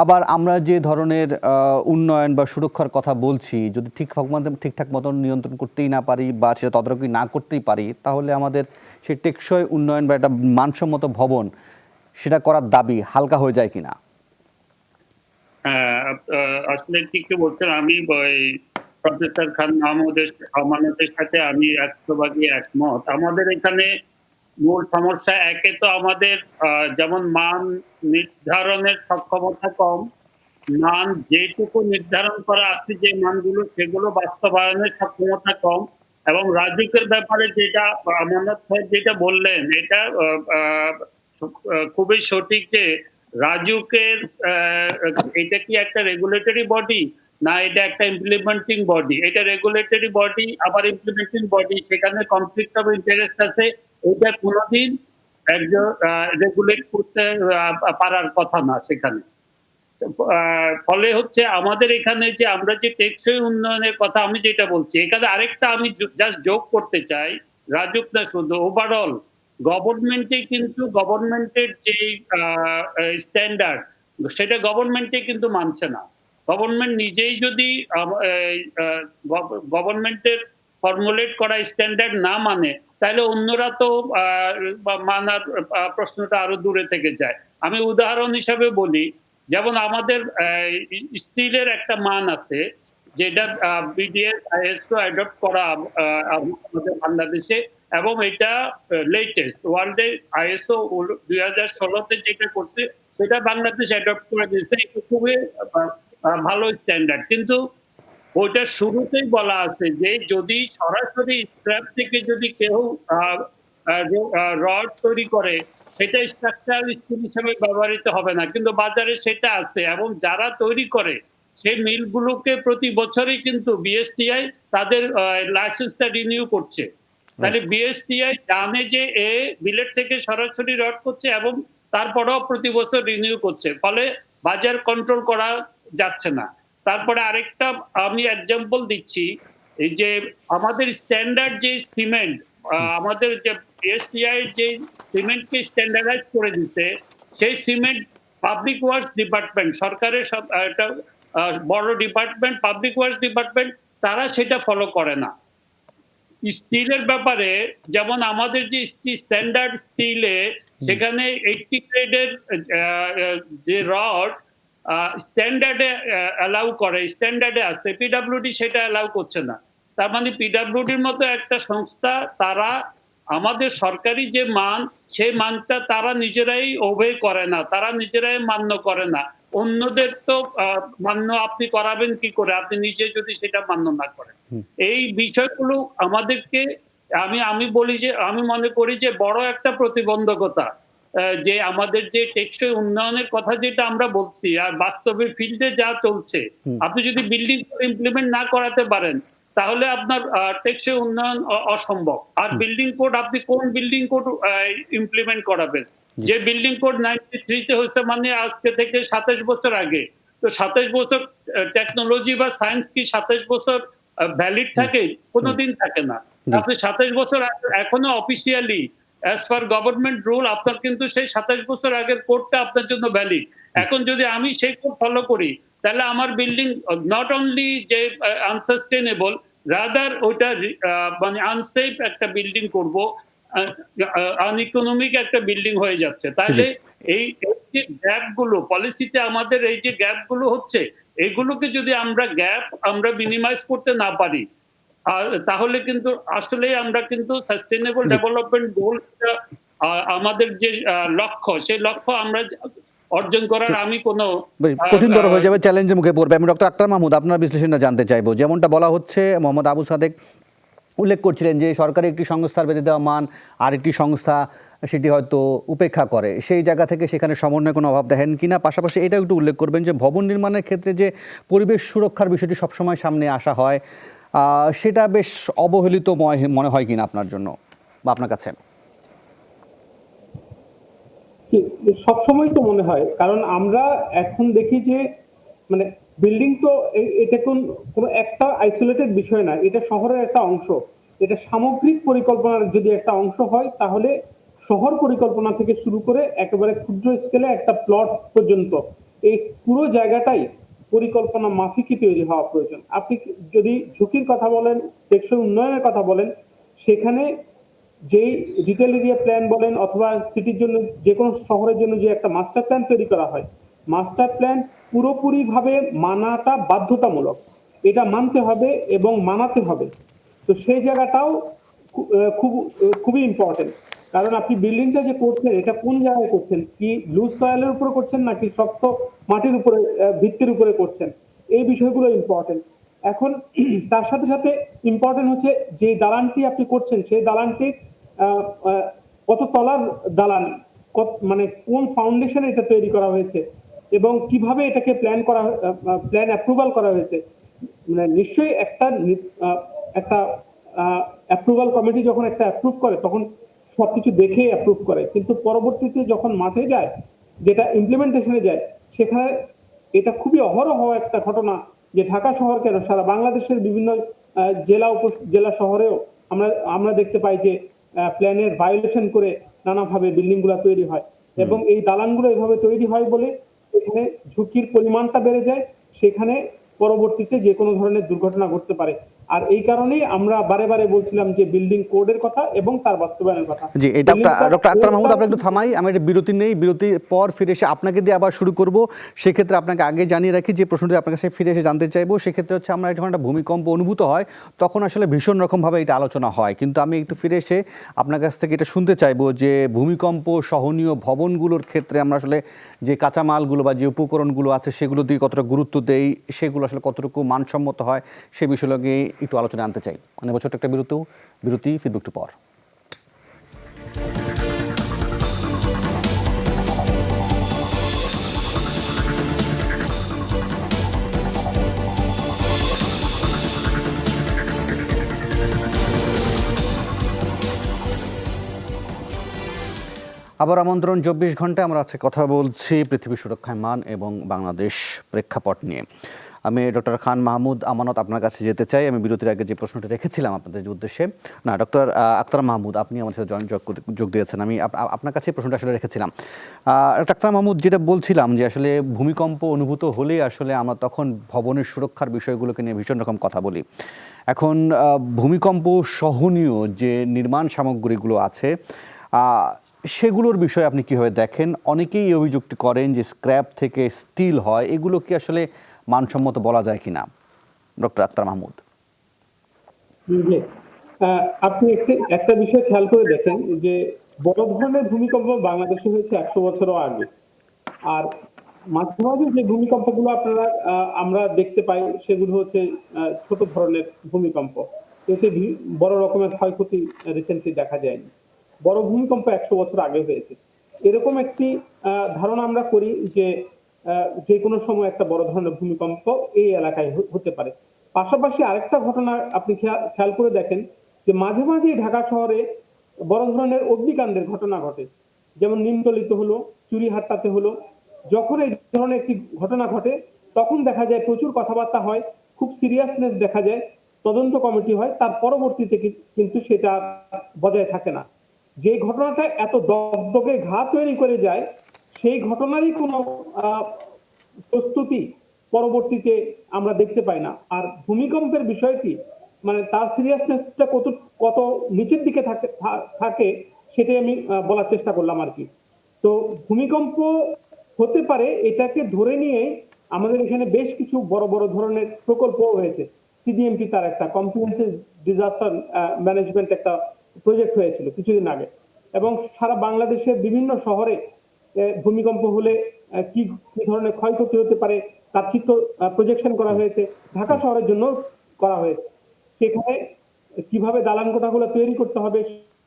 Speaker 1: আবার আমরা যে ধরনের উন্নয়ন বা সুরক্ষার কথা বলছি, যদি ঠিকঠাক মতন নিয়ন্ত্রণ করতেই না পারি বা সেটা তদারকি না করতেই পারি, তাহলে আমাদের সেই টেকসই উন্নয়ন বা একটা মানসম্মত ভবন সেটা করার দাবি হালকা হয়ে যায় কিনা?
Speaker 2: হ্যাঁ, আসলে ঠিকই বলছেন। আমি ওই প্রফেসর খান মাহমুদের আমানতের সাথে আমি 100% একমত। আমাদের এখানে মূল সমস্যা, একে তো আমাদের যেমন মান নির্ধারণের সক্ষমতা কম, মান যেটুকু নির্ধারণ করা আছে, যে মানগুলো, সেগুলো বাস্তবায়নের সক্ষমতা কম। এবং রাজুকের ব্যাপারে যেটা আমানত সাহেব যেটা বললেন, এটা খুবই সঠিক যে রাজুকের এটা কি একটা রেগুলেটরি বডি, না এটা একটা ইমপ্লিমেন্টিং বডি? এটা রেগুলেটরি বডি আবার ইমপ্লিমেন্টিং বডি, সেখানে কনফ্লিক্ট অফ ইন্টারেস্ট আছে। এটা কোনোদিন একজন রেগুলেট করতে পারার কথা না সেখানে। ফলে হচ্ছে আমাদের এখানে যে আমরা যে টেকসই উন্নয়নের কথা আমি যেটা বলছি, এখানে আরেকটা আমি জাস্ট যোগ করতে চাই, রাজুক না শুধু, ওভারঅল গভর্নমেন্টে কিন্তু গভর্নমেন্টের যে স্ট্যান্ডার্ড, সেটা গভর্নমেন্টে কিন্তু মানছে না। গভর্নমেন্ট নিজেই যদি গভর্নমেন্টের ফর্মুলেট করা স্ট্যান্ডার্ড না মানে, তাহলে অন্যরা তো মানার প্রশ্নটা আরো দূরে থেকে যায়। আমি উদাহরণ হিসাবে বলি, যেমন আমাদের স্টিলের একটা মান আছে, যেটা বিডিএস আইএসও অ্যাডপ্ট করা আমাদের বাংলাদেশে, এবং এটা লেটেস্ট ওয়ার্ল্ডে আইএসও 2016-তে যেটা করছে, সেটা বাংলাদেশ অ্যাডপ্ট করে দিয়েছে। এটা খুবই ভালো স্ট্যান্ডার্ড। কিন্তু ওইটার শুরুতেই বলা আছে যে যদি সরাসরি স্ক্র্যাপ থেকে যদি কেউ রড তৈরি করে, সেটা স্ট্রাকচারাল স্টিল হিসেবে ব্যবহৃত হবে না। কিন্তু বাজারে সেটা আছে, এবং যারা তৈরি করে সেই মিলগুলোকে প্রতি বছরই কিন্তু বিএসটিআই তাদের লাইসেন্সটা রিনিউ করছে। তাহলে বিএসটিআই জানে যে এ বিলেট থেকে সরাসরি রড করছে, এবং তারপরেও প্রতি বছর রিনিউ করছে, ফলে বাজার কন্ট্রোল করা যাচ্ছে না। তারপরে আরেকটা আমি এক্সাম্পল দিচ্ছি, এই যে আমাদের স্ট্যান্ডার্ড যে সিমেন্ট, আমাদের যে বিএসটিআই যে সিমেন্টকে স্ট্যান্ডার্ডাইজ করে দিতে, সেই সিমেন্ট পাবলিক ওয়ার্কস ডিপার্টমেন্ট, সরকারের একটা বড় ডিপার্টমেন্ট, পাবলিক ওয়ার্কস ডিপার্টমেন্ট, তারা সেটা ফলো করে না। স্টিলের ব্যাপারে যেমন আমাদের যে স্ট্যান্ডার্ড স্টিলে, সেখানে 80 গ্রেডের যে রড স্ট্যান্ডার্ডে অ্যালাউ করে, স্ট্যান্ডার্ডে আছে, পিডব্লিউডি সেটা অ্যালাউ করছে না। তার মানে পিডব্লিউডির মতো একটা সংস্থা, তারা আমাদের সরকারি যে মান, সেই মানটা তারা নিজেরাই ওবে করে না, তারা নিজেরাই মান্য করে না। অন্যদের তো মান্য আপনি করাবেন কি করে, আপনি নিজে যদি সেটা মান্য না করেন? এই বিষয়গুলো আমাদেরকে, আমি বলি যে আমি মনে করি যে বড় একটা প্রতিবন্ধকতা, যে আমাদের যে টেকসই উন্নয়নের কথা যেটা আমরা বলছি, আর বাস্তবে ফিল্ডে যা চলছে, আপনি যদি বিল্ডিং কোড ইমপ্লিমেন্ট না করাতে পারেন, তাহলে আপনার টেকসই উন্নয়ন অসম্ভব। আর বিল্ডিং কোড, আপনি কোন বিল্ডিং কোড ইমপ্লিমেন্ট করাবেন? যে বিল্ডিং কোড 93-তে হয়েছে, মানে আজকে থেকে 27 বছর আগে। তো 27 বছর টেকনোলজি বা সায়েন্স কি 27 বছর ভ্যালিড থাকে? কোনোদিন থাকে না। আপনি 27 বছর এখনো officially as per government rule, আপনার কিন্তু সেই 27 বছর আগের কোডটা আপনার জন্য ভ্যালিড। এখন যদি আমি সেই কোড ফলো করি, তাহলে আমার বিল্ডিং নট অনলি যে আনসাস্টেনেবল, রাদার ওইটা মানে আনসেফ একটা বিল্ডিং করব, আনইকোনমিক একটা বিল্ডিং হয়ে যাচ্ছে। তাহলে এই যে গ্যাপ গুলো পলিসিতে, আমাদের এই যে গ্যাপ গুলো হচ্ছে, এগুলোকে যদি আমরা মিনিমাইজ করতে না পারি, তাহলে কিন্তু আসলেই আমরা কিন্তু সাস্টেইনেবল ডেভেলপমেন্ট গোল, আমাদের যে লক্ষ্য, সেই লক্ষ্য আমরা অর্জন করার আমি কোনো
Speaker 1: কঠিনতর হয়ে যাবে, চ্যালেঞ্জের মুখে পড়বে। আমি ডক্টর আক্তার মাহমুদ, আপনার বিশ্লেষণটা জানতে চাইবো। যেমনটা বলা হচ্ছে, মোহাম্মদ আবু সাদেক উল্লেখ করছিলেন যে সরকারি একটি সংস্থার বেঁধে দেওয়া মান আরেকটি সংস্থা সেটি হয়তো উপেক্ষা করে, সেই জায়গা থেকে সেখানে সমন্বয় কোনো অভাব দেখেন কিনা। পাশাপাশি এটাও একটু উল্লেখ করবেন যে ভবন নির্মাণের ক্ষেত্রে যে পরিবেশ সুরক্ষার বিষয়টি সবসময় সামনে আসা হয়, সেটা বেশ অবহেলিত মনে হয় কিনা আপনার জন্য বা আপনার কাছে?
Speaker 5: সবসময় তো মনে হয়, কারণ আমরা এখন দেখি যে মানে বিল্ডিং তো এটা কোনো একটা আইসোলেটেড বিষয় না, এটা শহরের একটা অংশ। এটা সামগ্রিক পরিকল্পনার যদি একটা অংশ হয়, তাহলে শহর পরিকল্পনা থেকে শুরু করে একেবারে ক্ষুদ্র স্কেলে একটা প্লট পর্যন্ত এই পুরো জায়গাটাই পরিকল্পনা মাফিকই তৈরি হওয়া প্রয়োজন। আপনি যদি ঝুঁকির কথা বলেন, টেকসই উন্নয়নের কথা বলেন, সেখানে যেই রিটেল এরিয়া প্ল্যান বলেন অথবা সিটির জন্য, যে কোনো শহরের জন্য যে একটা মাস্টার প্ল্যান তৈরি করা হয়, মাস্টার প্ল্যান পুরোপুরি ভাবে মানাটা বাধ্যতামূলক। এটা মানতে হবে এবং মানাতে হবে। তো সেই জায়গাটাও খুবই ইম্পর্টেন্ট। কারণ আপনি বিল্ডিংটা যে করছেন এটা কোন জায়গায় করছেন, কি লুজ সয়েলের উপরে করছেন নাকি শক্ত মাটির উপরে ভিত্তির উপরে করছেন, এই বিষয়গুলো ইম্পর্টেন্ট। এখন তার সাথে সাথে ইম্পর্টেন্ট হচ্ছে যে দালানটি আপনি করছেন সেই দালানটির আহ, আহ, কত তলার দালান, মানে কোন ফাউন্ডেশনে এটা তৈরি করা হয়েছে এবং কিভাবে এটাকে প্ল্যান অ্যাপ্রুভাল করা হয়েছে। মানে নিশ্চয়ই একটা অ্যাপ্রুভাল কমিটি যখন একটা অ্যাপ্রুভ করে তখন সবকিছু দেখে অ্যাপ্রুভ করে, কিন্তু পরবর্তীতে যখন মাঠে যায়, যেটা ইমপ্লিমেন্টেশনে যায়, সেখানে এটা খুবই অহরহ একটা ঘটনা যে ঢাকা শহর কেন সারা বাংলাদেশের বিভিন্ন জেলা শহরেও আমরা আমরা দেখতে পাই যে প্ল্যানের ভায়োলেশন করে নানাভাবে বিল্ডিং গুলা তৈরি হয় এবং এই দালানগুলো এভাবে তৈরি হয় বলে এখানে ঝুঁকির পরিমাণটা বেড়ে যায়, সেখানে পরবর্তীতে যে কোনো ধরনের দুর্ঘটনা ঘটতে পারে। আর এই কারণেই আমরা বারে বারে বলছিলাম যে বিল্ডিং কোডের কথা এবং তার বাস্তবায়নের কথা।
Speaker 1: জি, এই ডক্টর আক্তার মাহমুদ, আপনাকে একটু থামাই, আমি একটা বিরতি নেই, বিরতির পর ফিরে এসে আপনাকে দিয়ে আবার শুরু করব। সেক্ষেত্রে আপনাকে আগে জানিয়ে রাখি যে প্রশ্নটি আপনার কাছে ফিরে এসে জানতে চাইবো, সেক্ষেত্রে হচ্ছে আমরা যখন একটা ভূমিকম্প অনুভূত হয় তখন আসলে ভীষণ রকমভাবে এটা আলোচনা হয়, কিন্তু আমি একটু ফিরে এসে আপনার কাছ থেকে এটা শুনতে চাইবো যে ভূমিকম্প সহনীয় ভবনগুলোর ক্ষেত্রে আমরা আসলে যে কাঁচামালগুলো বা যে উপকরণগুলো আছে সেগুলো দিয়ে কতটা গুরুত্ব দেই, সেগুলো আসলে কতটুকু মানসম্মত হয়, সে বিষয়গুলোকে একটু আলোচনা আনতে চাই। মানে ছোট্ট একটা বিরতি, ফিরব একটু পর। আবার আমন্ত্রণ 24 ঘন্টায় আমরা আজকে কথা বলছি পৃথিবী সুরক্ষায় মান এবং বাংলাদেশ প্রেক্ষাপট নিয়ে। আমি ডক্টর খান মাহমুদ আমানত আপনার কাছে যেতে চাই। আমি বিরতির আগে যে প্রশ্নটি রেখেছিলাম আপনাদের উদ্দেশ্যে, না ডক্টর আক্তার মাহমুদ আপনি আমার সাথে যোগ দিয়েছেন, আমি আপনার কাছে প্রশ্নটা আসলে রেখেছিলাম। ডাক্তার মাহমুদ, যেটা বলছিলাম যে আসলে ভূমিকম্প অনুভূত হলে আসলে আমরা তখন ভবনের সুরক্ষার বিষয়গুলোকে নিয়ে ভীষণ রকম কথা বলি। এখন ভূমিকম্প সহনীয় যে নির্মাণ সামগ্রীগুলো আছে সেগুলোর বিষয়ে আপনি কিভাবে দেখেন? অনেকেই এই অভিযোগটি করেন যে স্ক্র্যাপ থেকে স্টিল হয়, এগুলো কি আসলে মানসম্মত বলা যায় কিনা? ডক্টর আক্তার মাহমুদ।
Speaker 5: আপনি একটা বিষয় খেয়াল করে দেখেন যে বড় ধরনের ভূমিকম্প বাংলাদেশে হয়েছে 100 বছরও আগে। আর মাঝে মাঝে যে ভূমিকম্পগুলো আমরা দেখতে পাই সেগুলো হচ্ছে ছোট ধরনের ভূমিকম্প, এতে বড় রকমের ক্ষয়ক্ষতি রিসেন্টলি দেখা যায়নি। বড় ভূমিকম্প 100 বছর আগে হয়েছে, এরকম একটি ধারণা আমরা করি যে যে কোনো সময় একটা বড় ধরনের ভূমিকম্প এই এলাকায় হতে পারে। পাশাপাশি আরেকটা ঘটনা আপনি খেয়াল করে দেখেন যে মাঝে মাঝে ঢাকা শহরে বড় ধরনের অগ্নিকাণ্ডের ঘটনা ঘটে, যেমন নিমতলিতে হলো, চুরিহাট্টাতে হলো। যখন এই ধরনের একটি ঘটনা ঘটে তখন দেখা যায় প্রচুর কথাবার্তা হয়, খুব সিরিয়াসনেস দেখা যায়, তদন্ত কমিটি হয়, তার পরবর্তীতে কিন্তু সেটা বজায় থাকে না। যে ঘটনাটা এত দগদগে ঘা তৈরি করে যায় সেই ঘটনারই কোনো প্রস্তুতি পরবর্তীতে আমরা দেখতে পাই না। আর ভূমিকম্পের বিষয়টি মানে তার সিরিয়াসনেসটা কত নিচের দিকে থাকে সেটাই আমি বলার চেষ্টা করলাম আর কি। তো ভূমিকম্প হতে পারে এটাকে ধরে নিয়ে আমাদের এখানে বেশ কিছু বড় বড় ধরনের প্রকল্প হয়েছে। সিডিএমপি তার একটা কম্প্রিহেনসিভ ডিজাস্টার ম্যানেজমেন্ট একটা প্রজেক্ট হয়েছিল কিছুদিন আগে, এবং সারা বাংলাদেশের বিভিন্ন শহরে ভূমিকম্প হলে কি কি ধরনের ক্ষয়ক্ষতি হতে পারে তার চিত্র প্রজেকশন করা হয়েছে, ঢাকা শহরের জন্য করা হয়েছে। সেখানে কিভাবে দালান কোঠাগুলো তৈরি করতে হবে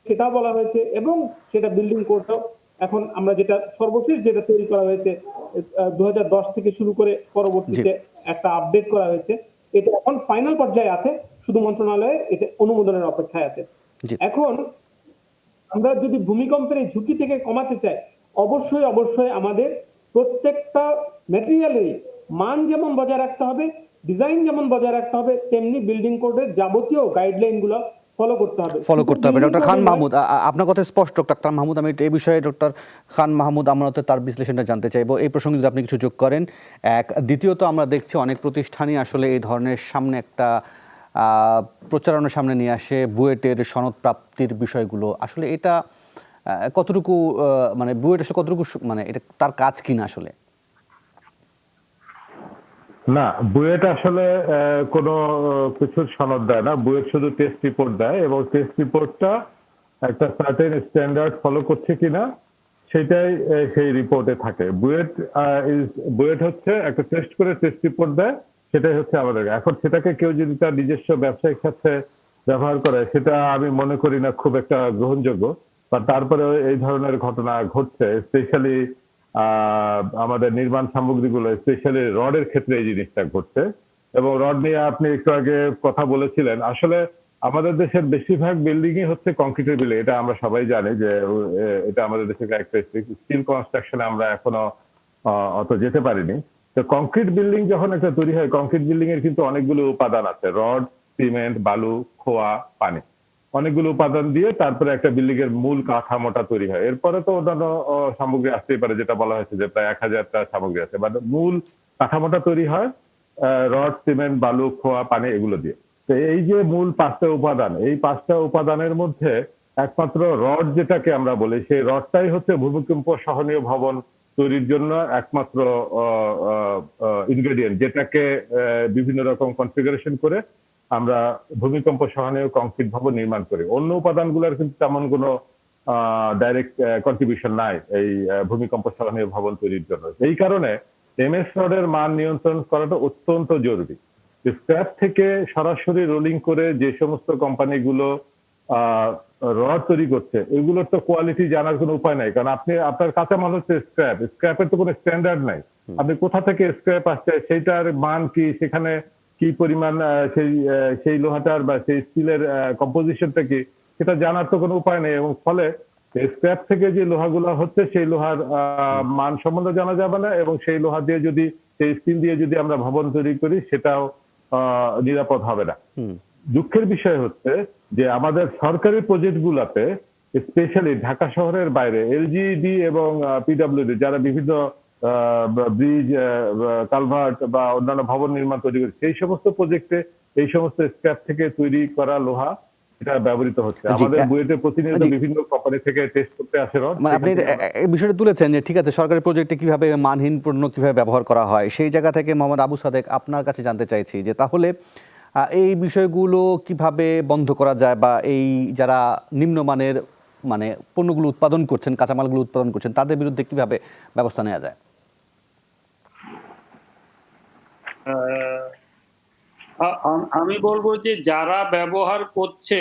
Speaker 5: সেটা বলা হয়েছে, এবং সেটা বিল্ডিং কোডটাও এখন আমরা যেটা সর্বশেষ যেটা তৈরি করা হয়েছে 2010 থেকে শুরু করে পরবর্তীতে একটা আপডেট করা হয়েছে, এটা এখন ফাইনাল পর্যায়ে আছে, শুধু মন্ত্রণালয়ে এটা অনুমোদনের অপেক্ষায় আছে। এখন আমরা যদি ভূমিকম্পের এই ঝুঁকি থেকে কমাতে চাই, অবশ্যই আমাদের প্রত্যেকটা ম্যাটেরিয়ালেরই মান যেমন বজায় রাখতে হবে, ডিজাইন যেমন বজায় রাখতে হবে, তেমনি বিল্ডিং কোডের যাবতীয় গাইডলাইন গুলো ফলো করতে হবে।
Speaker 1: ডক্টর খান মাহমুদ, আপনার কথা স্পষ্ট ডক্টর মাহমুদ, আমি এই বিষয়ে ডক্টর খান মাহমুদ আমানতের তার বিশ্লেষণটা জানতে চাইবো। এই প্রসঙ্গে যদি আপনি কিছু যোগ করেন। দ্বিতীয়ত আমরা দেখছি অনেক প্রতিষ্ঠানই আসলে এই ধরনের সামনে একটা প্রচারণার সামনে নিয়ে আসে বুয়েটের সনদ প্রাপ্তির বিষয়গুলো, আসলে এটা কতটুকু মানে বুয়েট আসলে কতটুকু মানে এটা তার কাজ কিনা আসলে?
Speaker 4: না, বুয়েট আসলে কোনো কিছুর সনদ দেয় না। বুয়েট শুধু টেস্ট রিপোর্ট দেয় এবং টেস্ট রিপোর্টটা একটা সার্টেন স্ট্যান্ডার্ড ফলো করছে কিনা সেটাই সেই রিপোর্টে থাকে। বুয়েট হচ্ছে একটা টেস্ট করে টেস্ট রিপোর্ট দেয়, সেটাই হচ্ছে আমাদের। এখন সেটাকে কেউ যদি তার নিজস্ব ব্যবসায়িক ক্ষেত্রে ব্যবহার করে, সেটা আমি মনে করি না খুব একটা গ্রহণযোগ্য। বা তারপরে এই ধরনের ঘটনা ঘটছে, স্পেশালি আমাদের নির্মাণ সামগ্রীগুলো, স্পেশালি রডের ক্ষেত্রে এই জিনিসটা ঘটছে। এবং রড নিয়ে আপনি একটু আগে কথা বলেছিলেন, আসলে আমাদের দেশের বেশিরভাগ বিল্ডিংই হচ্ছে কংক্রিটের বিল্ডিং, এটা আমরা সবাই জানি যে এটা আমাদের দেশের ক্যারেক্টারিস্টিক। স্টিল কনস্ট্রাকশনে আমরা এখনো অত যেতে পারিনি। তো কংক্রিট বিল্ডিং যখন একটা তৈরি হয়, কংক্রিট বিল্ডিং এর কিন্তু অনেকগুলো উপাদান আছে, রড, সিমেন্ট, বালু, খোয়া, পানি, অনেকগুলো উপাদান দিয়ে তারপরে একটা বিল্ডিং এর মূল কাঠামোটা তৈরি হয়। এরপরে তো অন্যান্য সামগ্রী আসতেই পারে, যেটা বলা হয়েছে যে প্রায় 1000টা সামগ্রী আছে, বাট মূল কাঠামোটা তৈরি হয় রড, সিমেন্ট, বালু, খোয়া, পানি এগুলো দিয়ে। তো এই যে মূল 5টা উপাদান, এই 5টা উপাদানের মধ্যে একমাত্র রড যেটাকে আমরা বলি, সেই রডটাই হচ্ছে ভূমিকম্প সহনীয় ভবন তৈরির জন্য একমাত্র ইনগ্রেডিয়েন্ট, যেটাকে বিভিন্ন রকম কনফিগারেশন করে আমরা ভূমিকম্প সহনীয় কংক্রিট ভবন নির্মাণ করি। অন্য উপাদানগুলোর কিন্তু তেমন কোনো ডাইরেক্ট কন্ট্রিবিউশন নাই এই ভূমিকম্প সহনীয় ভবন তৈরির জন্য। এই কারণে এমএস রডের মান নিয়ন্ত্রণ করাটা অত্যন্ত জরুরি। স্ক্র্যাপ থেকে সরাসরি রোলিং করে যে সমস্ত কোম্পানিগুলো রড তৈরি করছে, এগুলোর তো কোয়ালিটি জানার কোনো উপায় নাই, কারণ আপনার কাঁচামাল হচ্ছে স্ক্র্যাপের তো কোনো স্ট্যান্ডার্ড নাই। আপনি কোথা থেকে স্ক্র্যাপ আসছে, সেইটার মান কি, সেখানে কি পরিমাণ সেই লোহাটার বা সেই স্টিলের কম্পোজিশনটা কি, সেটা জানার তো কোনো উপায় নেই। এবং ফলে স্ক্র্যাপ থেকে যে লোহাগুলো হচ্ছে, সেই লোহার মান সম্বন্ধে জানা যাবে না, এবং সেই লোহা দিয়ে যদি, সেই স্টিল দিয়ে যদি আমরা ভবন তৈরি করি, সেটাও নিরাপদ হবে না। দুঃখের বিষয় হচ্ছে যে আমাদের সরকারি প্রজেক্ট গুলাতে, স্পেশালি ঢাকা শহরের বাইরে এলজিইডি এবং পিডব্লিউডি যারা বিভিন্ন ব্রিজ, কালভার্ট বা অন্যান্য ভবন নির্মাণ তৈরি করে, সেই সমস্ত প্রজেক্টে এই সমস্ত স্ক্র্যাপ থেকে তৈরি করা লোহা এটা ব্যবহৃত হচ্ছে। আমাদের বুয়েটে প্রতিনিয়ত বিভিন্ন কোম্পানি থেকে টেস্ট করতে আসে রড।
Speaker 1: মানে আপনি এই বিষয়টা তুলেছেন যে ঠিক আছে, সরকারি প্রজেক্টে কিভাবে মানহীন পণ্য কিভাবে ব্যবহার করা হয়, সেই জায়গা থেকে মোহাম্মদ আবু সাদেক আপনার কাছে জানতে চাইছি যে তাহলে এই বিষয়গুলো কিভাবে বন্ধ করা যায়, বা এই যারা নিম্নমানের মানে পণ্যগুলো উৎপাদন করছেন, কাঁচামালগুলো উৎপাদন করছেন, তাদের বিরুদ্ধে কিভাবে ব্যবস্থা নেওয়া যায়?
Speaker 2: আমি বলবো যে যারা ব্যবহার করছে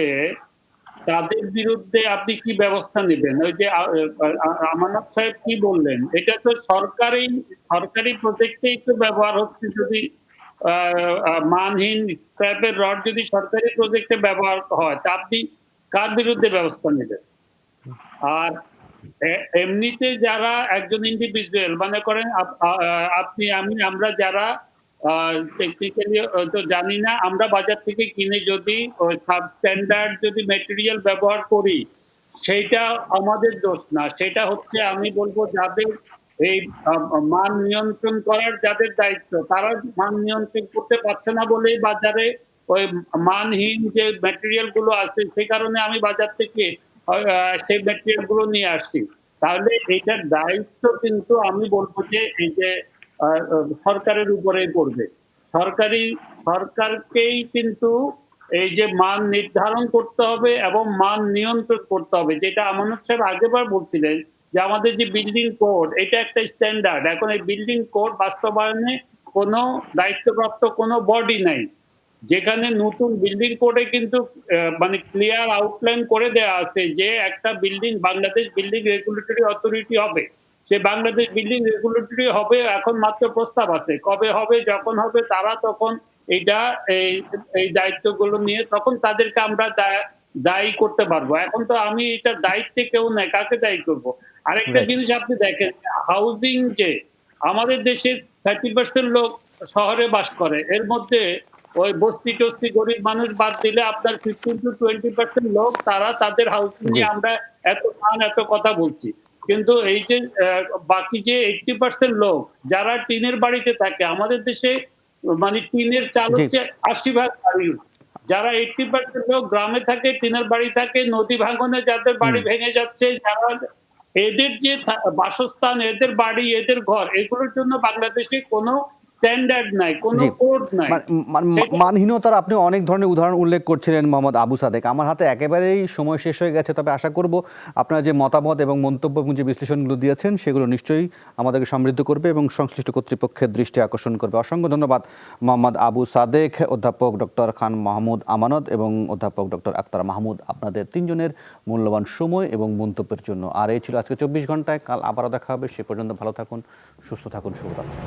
Speaker 2: তাদের বিরুদ্ধে আপনি কি ব্যবস্থা নেবেন? ওই যে আমানত সাহেব কি বললেন, এটা তো সরকারি প্রজেক্টেই তো ব্যবহার হচ্ছে। যদি মানহীন স্ক্র্যাপের রড যদি সরকারি প্রজেক্টে ব্যবহার হয়, তা আপনি কার বিরুদ্ধে ব্যবস্থা নেবেন? আর এমনিতে যারা একজন ইন্ডিভিজুয়াল, মনে করেন আপনি, আমরা যারা টেকনিক্যালি তো জানি না, আমরা বাজার থেকে কিনে যদি সাবস্ট্যান্ডার্ড যদি ম্যাটেরিয়াল ব্যবহার করি, সেইটা আমাদের দোষ না। সেটা হচ্ছে আমি বলবো যাদের এই মান নিয়ন্ত্রণ করার যাদের দায়িত্ব, তারা মান নিয়ন্ত্রণ করতে পারছে না বলেই বাজারে ওই মানহীন যে ম্যাটেরিয়াল গুলো আছে, সেই কারণে আমি বাজার থেকে সেই ম্যাটেরিয়াল গুলো নিয়ে আসছি। তাহলে এইটার দায়িত্ব কিন্তু আমি বলবো যে এই যে সরকারের উপরেই পড়বে। সরকারকেই কিন্তু এই যে মান নির্ধারণ করতে হবে এবং মান নিয়ন্ত্রণ করতে হবে। যেটা আমানত সাহেব আগেবার বলছিলেন যে আমাদের যে বিল্ডিং কোড, এটা একটা স্ট্যান্ডার্ড। এখন এই বিল্ডিং কোড বাস্তবায়নে কোনো দায়িত্বপ্রাপ্ত কোনো বডি নাই। যেখানে নতুন বিল্ডিং কোডে কিন্তু মানে ক্লিয়ার আউটলাইন করে দেওয়া আছে যে একটা building Bangladesh building regulatory authority হবে। সে বাংলাদেশ বিল্ডিং রেগুলেটরি হবে, এখন মাত্র প্রস্তাব আছে। কবে হবে, যখন হবে তারা তখন এইটা এই দায়িত্বগুলো নিয়ে তখন তাদেরকে আমরা দায়ী করতে পারবো। এখন তো আমি এটা দায়িত্বে কেউ নাই, কাকে দায়ী করবো? আরেকটা জিনিস আপনি দেখেন, হাউজিং যে আমাদের দেশে 30% লোক শহরে বাস করে, এর মধ্যে ওই বস্তি টস্তি গরিব মানুষ বাদ দিলে আপনার 15 to 20% লোক তারা তাদের হাউজিং নিয়ে আমরা এত কথা বলছি। কিন্তু এই যে বাকি যে 80% লোক যারা টিনের বাড়িতে থাকে, আমাদের দেশে মানে টিনের চাল হচ্ছে 80% বাড়ি। যারা 80% লোক গ্রামে থাকে, টিনের বাড়ি থাকে, নদী ভাঙনে যাদের বাড়ি ভেঙে যাচ্ছে, যারা এদের যে বাসস্থান, এদের বাড়ি, এদের ঘর, এগুলোর জন্য বাংলাদেশে কোনো স্ট্যান্ডার্ড নাই, কোনো
Speaker 1: জি।
Speaker 2: কোড নাই।
Speaker 1: মানহীনতার আপনি অনেক ধরনের উদাহরণ উল্লেখ করছিলেন মোহাম্মদ আবু সাদেক। আমার হাতে একেবারেই সময় শেষ হয়ে গেছে, তবে আশা করব আপনার যে মতামত এবং মন্তব্য এবং যে বিশ্লেষণগুলো দিয়েছেন সেগুলো নিশ্চয়ই আমাদেরকে সমৃদ্ধ করবে এবং সংশ্লিষ্ট কর্তৃপক্ষের দৃষ্টি আকর্ষণ করবে। অসংখ্য ধন্যবাদ মোহাম্মদ আবু সাদেক, অধ্যাপক ডক্টর খান মাহমুদ আমানত এবং অধ্যাপক ডক্টর আক্তার মাহমুদ, আপনাদের তিনজনের মূল্যবান সময় এবং মন্তব্যের জন্য। আর এই ছিল আজকে 24 ঘন্টায়। কাল আবারও দেখা হবে। সে পর্যন্ত ভালো থাকুন, সুস্থ থাকুন, শুভরাত্রি।